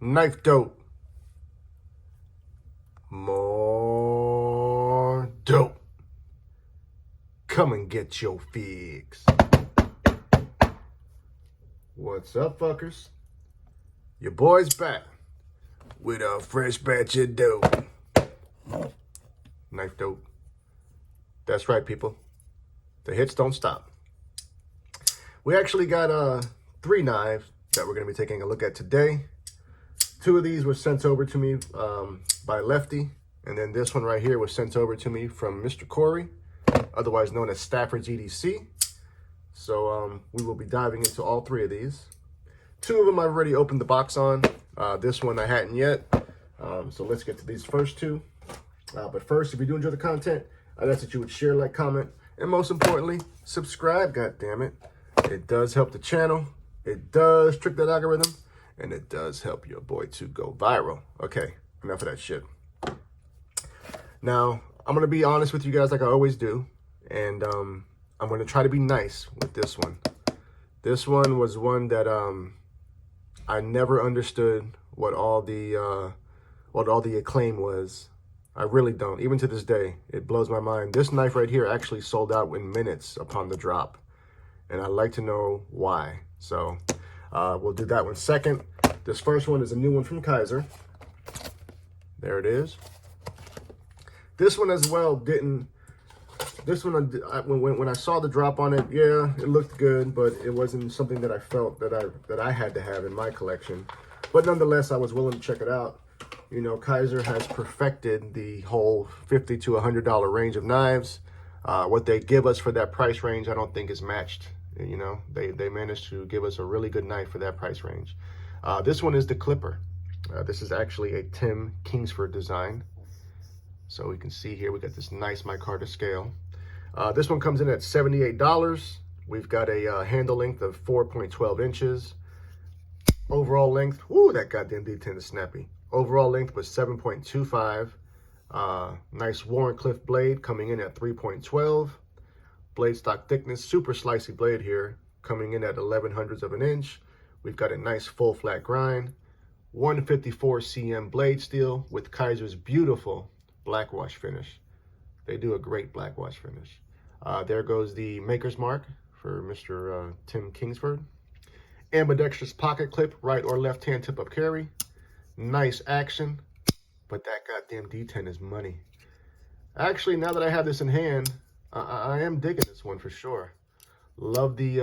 Knifedope. More dope. Come and get your fix. What's up, fuckers? Your boy's back with a fresh batch of dope. Knifedope. That's right, people. The hits don't stop. We actually got 3 knives that we're going to be taking a look at today. 2 of these were sent over to me by Lefty, and then this one right here was sent over to me from Mr. Corey, otherwise known as Stafford's EDC. So we will be diving into all 3 of these. 2 of them I've already opened the box on. This one I hadn't yet. So let's get to these first 2. But first, if you do enjoy the content, I'd ask that you would share, like, comment, and most importantly, subscribe, goddammit. It does help the channel. It does trick that algorithm. And it does help your boy to go viral. Okay, enough of that shit. Now, I'm going to be honest with you guys like I always do. And I'm going to try to be nice with this one. This one was one that I never understood what all the acclaim was. I really don't. Even to this day, it blows my mind. This knife right here actually sold out in minutes upon the drop. And I'd like to know why. So we'll do that one second. This first one is a new one from Kizer. There it is. This one as well didn't. This one, when I saw the drop on it, yeah, it looked good, but it wasn't something that I felt that I had to have in my collection. But nonetheless, I was willing to check it out. You know, Kizer has perfected the whole $50 to $100 range of knives. What they give us for that price range, I don't think is matched. You know, they managed to give us a really good knife for that price range. This one is the Clipper. This is actually a Tim Kingsford design. So we can see here, we got this nice micarta scale. This one comes in at $78. We've got a handle length of 4.12 inches. Overall length, ooh, that goddamn D10 is snappy. Overall length was 7.25. Nice Wharncliffe blade coming in at 3.12. Blade stock thickness, super slicey blade here, coming in at 11/100ths of an inch. We've got a nice full flat grind. 154 cm blade steel with Kizer's beautiful black wash finish. They do a great black wash finish. There goes the maker's mark for Mr. Tim Kingsford. Ambidextrous pocket clip, right or left hand tip of carry. Nice action, but that goddamn D10 is money. Actually, now that I have this in hand, I am digging this one for sure. Love the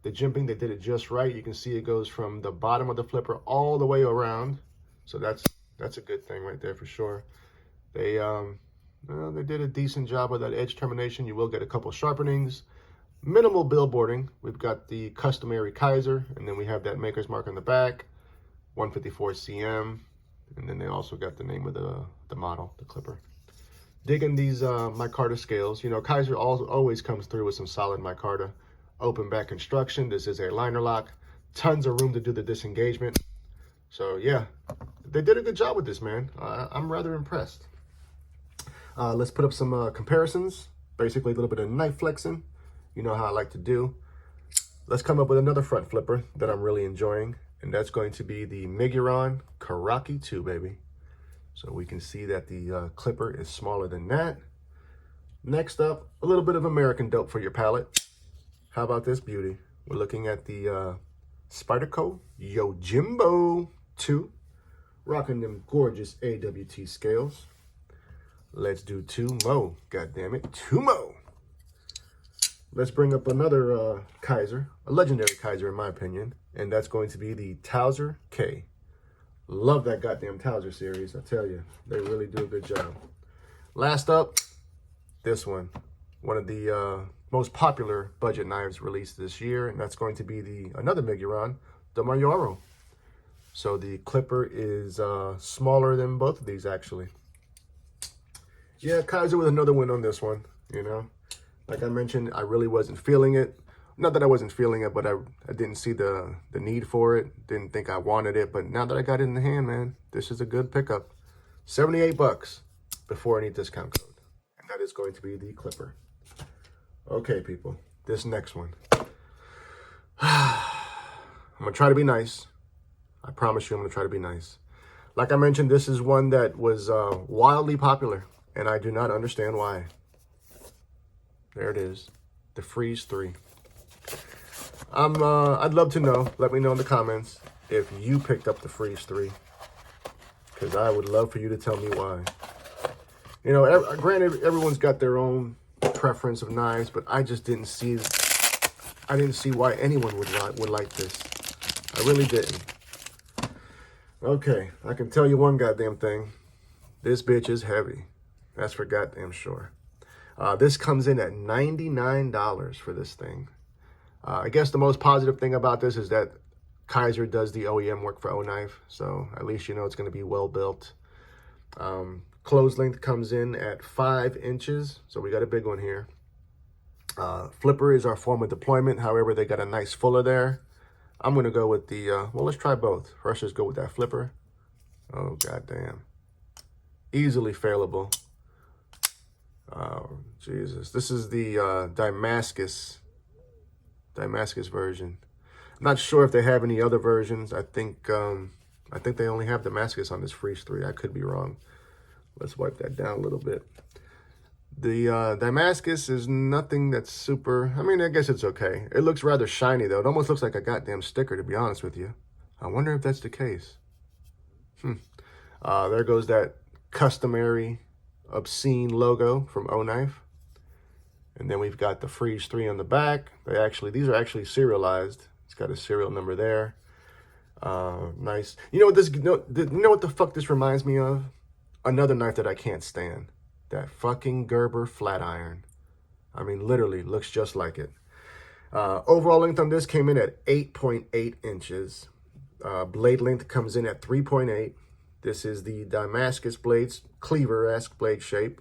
jimping. They did it just right. You can see it goes from the bottom of the flipper all the way around. So that's a good thing right there for sure. They did a decent job of that edge termination. You will get a couple sharpenings. Minimal billboarding. We've got the customary Kizer, and then we have that maker's mark on the back. 154 cm, and then they also got the name of the model, the Clipper. Digging these micarta scales. You know, Kizer always comes through with some solid micarta. Open back construction. This is a liner lock. Tons of room to do the disengagement. So yeah, they did a good job with this, man. I'm rather impressed. Let's put up some comparisons. Basically a little bit of knife flexing. You know how I like to do. Let's come up with another front flipper that I'm really enjoying. And that's going to be the Miguron Karaki 2, baby. So we can see that the Clipper is smaller than that. Next up, a little bit of American dope for your palate. How about this beauty? We're looking at the Spyderco Yojimbo 2. Rocking them gorgeous AWT scales. Let's do 2 more. God damn it, 2 more. Let's bring up another Kizer, a legendary Kizer in my opinion, and that's going to be the Towser K. Love that goddamn Towser series, I tell you. They really do a good job. Last up, this one. One of the most popular budget knives released this year, and that's going to be another Miguron, the Mayaro. So the Clipper is smaller than both of these, actually. Yeah, Kizer with another win on this one, you know. Like I mentioned, I really wasn't feeling it. Not that I wasn't feeling it, but I didn't see the need for it. Didn't think I wanted it. But now that I got it in the hand, man, this is a good pickup. 78 bucks before any discount code. And that is going to be the Clipper. Okay, people, this next one. I'm going to try to be nice. I promise you I'm going to try to be nice. Like I mentioned, this is one that was wildly popular, and I do not understand why. There it is, the Freeze 3. I'd love to know. Let me know in the comments if you picked up the Freeze 3, because I would love for you to tell me why. You know, granted, everyone's got their own preference of knives, but I just didn't see. I didn't see why anyone would like this. I really didn't. Okay, I can tell you one goddamn thing. This bitch is heavy. That's for goddamn sure. This comes in at $99 for this thing. I guess the most positive thing about this is that Kizer does the OEM work for Oknife, so at least you know it's going to be well built. Close length comes in at 5 inches, so we got a big one here. Flipper is our form of deployment. However, they got a nice fuller there. I'm going to go with the, well, let's try both. First, let's go with that flipper. Oh, goddamn. Easily failable. Oh, Jesus. This is the Damascus version. I'm not sure if they have any other versions. I think they only have Damascus on this Freeze 3. I could be wrong. Let's wipe that down a little bit. The Damascus is nothing that's super, I mean, I guess it's okay. It looks rather shiny, though. It almost looks like a goddamn sticker, to be honest with you. I wonder if that's the case. There goes that customary, obscene logo from Oknife. And then we've got the Freeze 3 on the back. These are actually serialized. It's got a serial number there. Nice. You know what the fuck this reminds me of? Another knife that I can't stand. That fucking Gerber flat iron. I mean, literally looks just like it. Overall length on this came in at 8.8 inches. Blade length comes in at 3.8. This is the Damascus blades, cleaver-esque blade shape.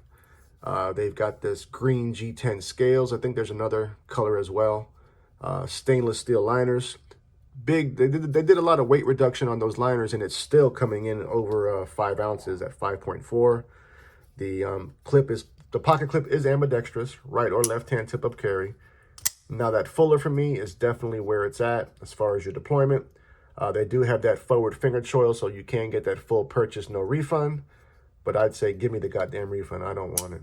They've got this green G10 scales. I think there's another color as well. Stainless steel liners. Big. They did a lot of weight reduction on those liners, and it's still coming in over 5 ounces at 5.4. The pocket clip is ambidextrous, right or left hand tip up carry. Now that fuller for me is definitely where it's at as far as your deployment. They do have that forward finger choil, so you can get that full purchase, no refund. But I'd say give me the goddamn refund. I don't want it.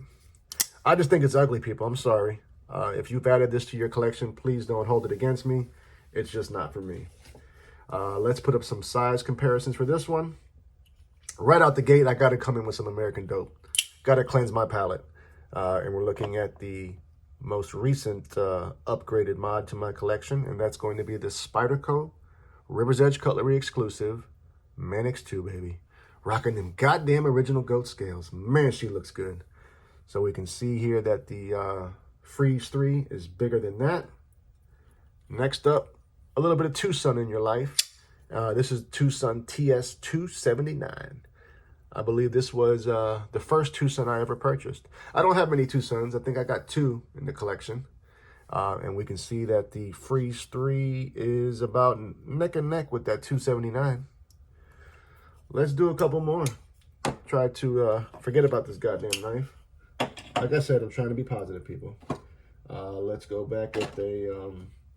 I just think it's ugly, people. I'm sorry. If you've added this to your collection, please don't hold it against me. It's just not for me. Let's put up some size comparisons for this one. Right out the gate, I got to come in with some American Dope. Got to cleanse my palate. And we're looking at the most recent upgraded mod to my collection, and that's going to be the Spyderco River's Edge Cutlery exclusive Manix 2, baby. Rocking them goddamn original goat scales. Man, she looks good. So we can see here that the Freeze 3 is bigger than that. Next up, a little bit of Tucson in your life. This is Tucson TS279. I believe this was the first Tucson I ever purchased. I don't have many Tucsons. I think I got 2 in the collection. And we can see that the Freeze 3 is about neck and neck with that 279. Let's do a couple more. Try to forget about this goddamn knife. Like I said, I'm trying to be positive, people. Let's go back with a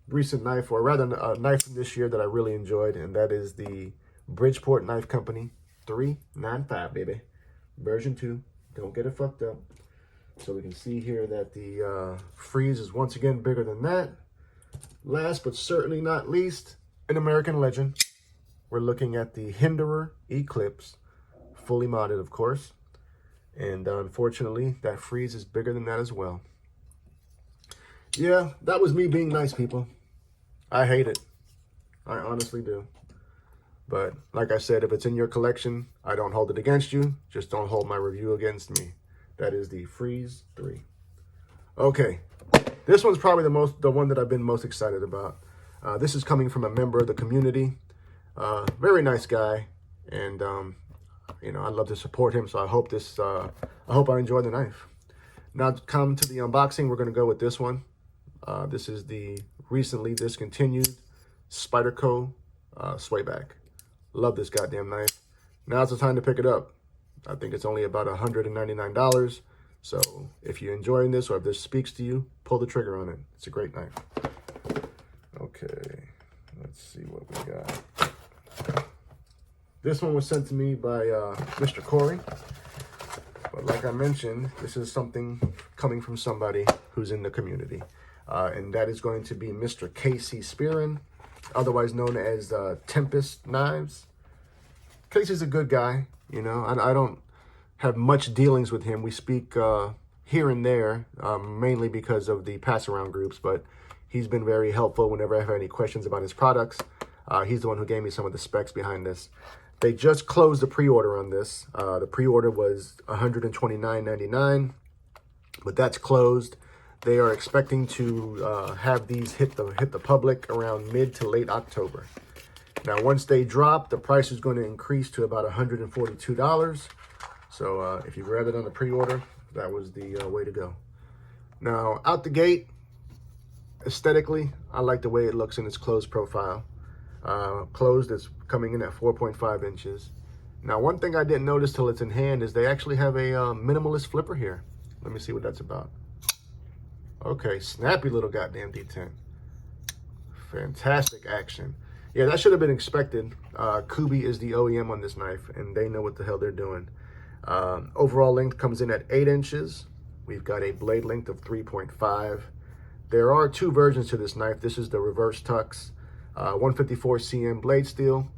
recent knife, or rather a knife from this year that I really enjoyed, and that is the Bridgeport Knife Company 395, baby. Version 2. Don't get it fucked up. So we can see here that the Freeze is once again bigger than that. Last but certainly not least, an American legend. We're looking at the Hinderer Eclipse, fully modded, of course. And unfortunately, that Freeze is bigger than that as well. Yeah, that was me being nice, people. I hate it. I honestly do. But like I said, if it's in your collection, I don't hold it against you. Just don't hold my review against me. That is the Freeze 3. Okay, this one's probably the one that I've been most excited about. This is coming from a member of the community. Very nice guy, and you know, I'd love to support him. So I hope I enjoy the knife. Now, to come to the unboxing, we're going to go with this one. This is the recently discontinued Spyderco Swayback. Love this goddamn knife. Now's the time to pick it up. I think it's only about $199. So if you're enjoying this, or if this speaks to you, pull the trigger on it. It's a great knife. Okay, let's see what we got. This one was sent to me by Mr. Corey. But like I mentioned, this is something coming from somebody who's in the community. And that is going to be Mr. Casey Spearin, otherwise known as Tempest Knives. Casey's a good guy, you know. I don't have much dealings with him. We speak here and there, mainly because of the pass-around groups, but he's been very helpful whenever I've had any questions about his products. He's the one who gave me some of the specs behind this. They just closed the pre-order on this. The pre-order was $129.99, but that's closed. They are expecting to have these hit the public around mid to late October. Now, once they drop, the price is going to increase to about $142. So if you grabbed it on the pre-order, that was the way to go. Now, out the gate, aesthetically, I like the way it looks in its closed profile. Closed, it's coming in at 4.5 inches. Now, one thing I didn't notice till it's in hand is they actually have a minimalist flipper here. Let me see what that's about. Okay, snappy little goddamn D10. Fantastic action. Yeah, that should have been expected. Kubi is the OEM on this knife, and they know what the hell they're doing. Overall length comes in at 8 inches. We've got a blade length of 3.5. There are two versions to this knife. This is the reverse tux, 154 cm blade steel.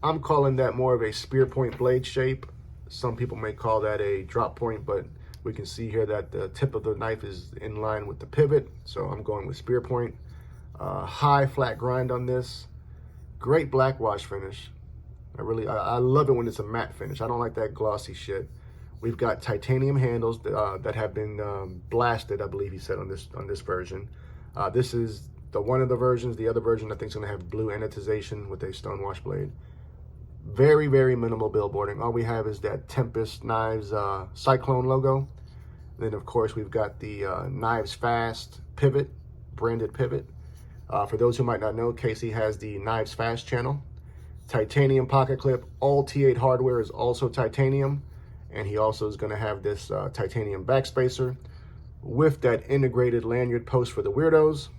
I'm calling that more of a spear point blade shape. Some people may call that a drop point, but we can see here that the tip of the knife is in line with the pivot, so I'm going with spear point. High flat grind on this. Great black wash finish. I love it when it's a matte finish. I don't like that glossy shit. We've got titanium handles that have been blasted, I believe he said on this version. This is one of the versions. The other version I think is going to have blue anodization with a stonewash blade. Very, very minimal billboarding. All we have is that Tempest Knives Cyclone logo. Then, of course, we've got the Knives Fast pivot, branded pivot. For those who might not know, Casey has the Knives Fast channel. Titanium pocket clip. All T8 hardware is also titanium. And he also is going to have this titanium backspacer with that integrated lanyard post for the weirdos.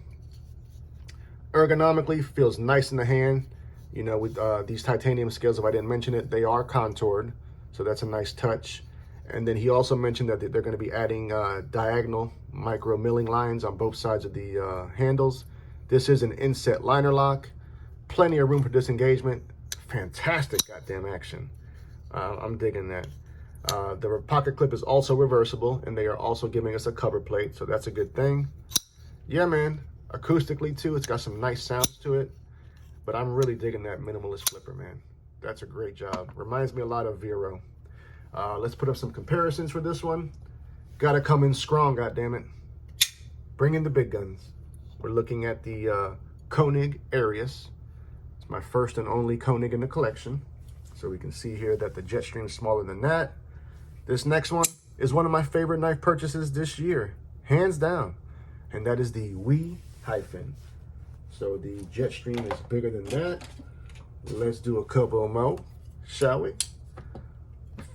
Ergonomically, feels nice in the hand. You know, with these titanium scales, if I didn't mention it, they are contoured. So that's a nice touch. And then he also mentioned that they're going to be adding diagonal micro milling lines on both sides of the handles. This is an inset liner lock. Plenty of room for disengagement. Fantastic goddamn action. I'm digging that. The pocket clip is also reversible, and they are also giving us a cover plate, so that's a good thing. Yeah, man. Acoustically, too, it's got some nice sounds to it. But I'm really digging that minimalist flipper, man. That's a great job. Reminds me a lot of Vero. Let's put up some comparisons for this one. Gotta come in strong, goddammit. Bring in the big guns. We're looking at the Koenig Arius. It's my first and only Koenig in the collection. So we can see here that the Jetstream is smaller than that. This next one is one of my favorite knife purchases this year, hands down. And that is the Hyphen. So the Jetstream is bigger than that. Let's do a couple more, shall we?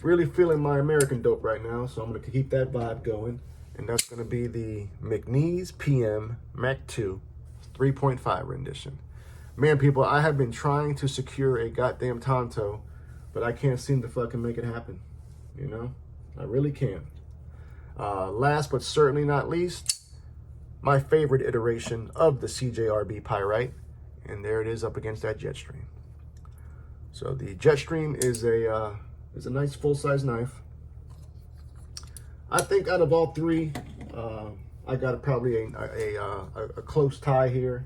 Really feeling my American dope right now, so I'm gonna keep that vibe going. And that's gonna be the McNeese PM Mac 2 3.5 rendition. Man, people, I have been trying to secure a goddamn Tonto, but I can't seem to fucking make it happen. You know, I really can't. Last but certainly not least, my favorite iteration of the CJRB Pyrite, and there it is up against that Jetstream. So the Jetstream is a nice full-size knife. I think out of all three, I got probably a close tie here.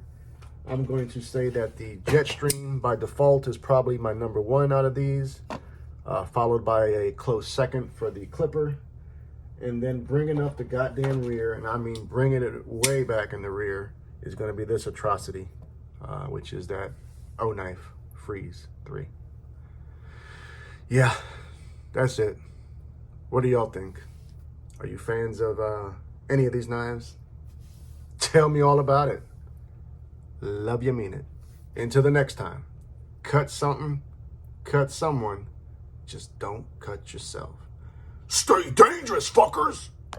I'm going to say that the Jetstream by default is probably my number one out of these, followed by a close second for the Clipper. And then bringing up the goddamn rear, and I mean bringing it way back in the rear, is going to be this atrocity, which is that Oknife Freeze 3. Yeah, that's it. What do y'all think? Are you fans of any of these knives? Tell me all about it. Love you, mean it. Until the next time, cut something, cut someone, just don't cut yourself. Stay dangerous, fuckers!